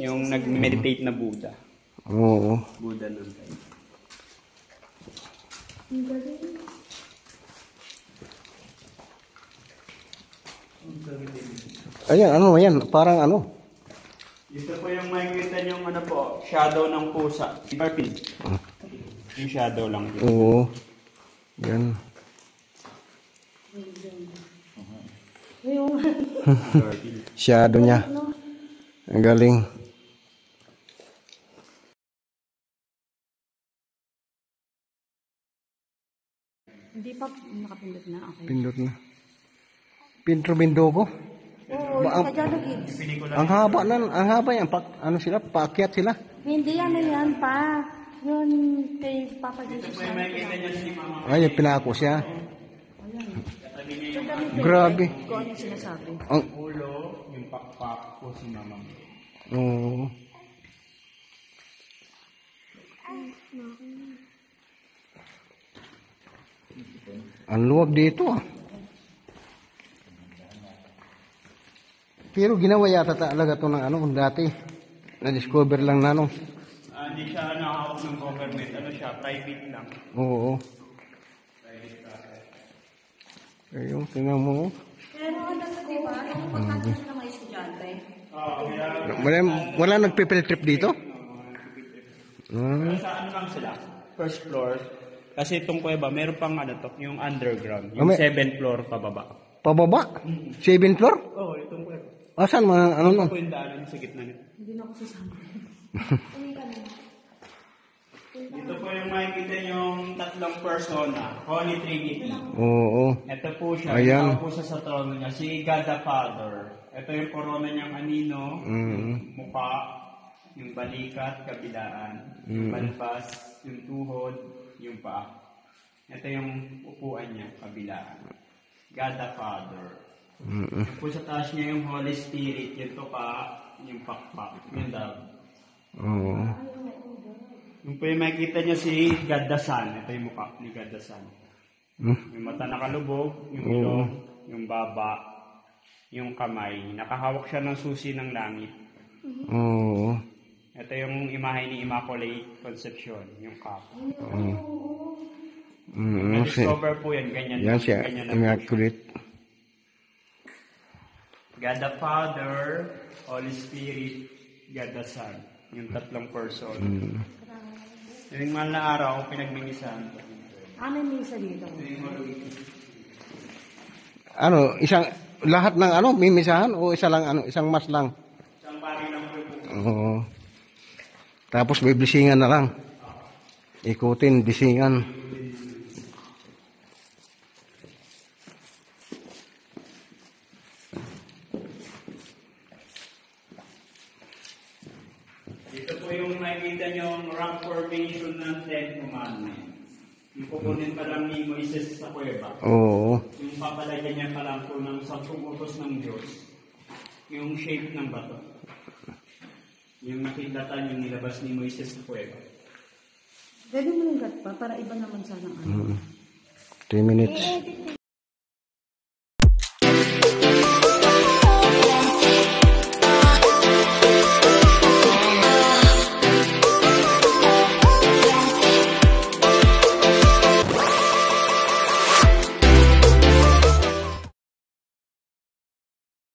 Yung nag-meditate na Buddha. Oo. Buddha nun tayo. Ayan, ano yan? Parang ano? Dito po yung makikita yung ano po, shadow ng pusa. Yung shadow lang. Dito. Oo. Yan. Shadow niya. Ang galing. Hindi pa nakapindot na. Okay. Pindot na. Pintro ko. Oo, Ang haba yan. Ano sila? Paakyat sila. hindi ano yan pa. Yun kay Papa Jesus. Ito po yung makikita niya si Mama. Ay, pinako siya. Grabe. Kung ano sinasabi. Ang Ulo, yung pakpak po si Mama. Oo. Ang luwag dito ah. Pero ginawa yata talaga ito ng ano dati. Na-discover lang na ano. Hindi siya nakahawak ng government. Ano siya, private lang. Oo. Ayun, tingnan mo. Pero ano sa diba? Yung pagkakita ng mga estudyante. Wala nagpe-field trip dito? Pero sa ano lang sila? First floor. Kasi itong kuweba, meron pang ano to, yung underground. Yung 7th floor pababa. Pababa? 7th floor? Oo, itong kuweba. Asan mga ano no? Ito po yung daanan sa gitna nito. Hindi na ako sasama. Dito po yung makikita yung tatlong persona, Holy Trinity. Oo. Ito po siya, Ayan. ito po siya sa trono niya, si God the Father. Ito yung corona niyang anino, yung mukha, yung balikat, kabilaan, yung balbas, yung tuhod, yung paa. Ito yung upuan niya, kabilaan. God the Father. Yung po sa taas niya yung Holy Spirit, yung tuka, yung pakpak, yung daw. Oo. Yung po yung makikita niya si God the Son. Ito yung mukha ni God the Son. Yung mata nakalubog, yung ilong, yung baba, yung kamay. Nakahawak siya ng susi ng langit. Oo. Ito yung imahe ni Immaculate Conception, yung cup. Na-discover po yan, ganyan. Yan siya, ganyan na immaculate. God the Father, Holy Spirit, God the Son. Yung tatlong person. Yung mahal na araw, pinagmimisahan ko. May misa dito. Ano, lahat ng ano, mimisahan o isa lang ano, isang mas lang? Isang pari lang po. Oo. Tapos may blisingan na lang. Ikutin, blisingan. Dito po yung makikita nyo rock formation ng Ten Commandments. Yung kukunin pa lang ni Moises sa kuweba. Oo. Yung papalagyan niya pa lang po ng 10 utos ng Diyos. Yung shape ng bato. Yung nakitatan yung nilabas ni Moises sa kuweba. Pwede mo yung gat pa para iba naman sana. 3 minutes.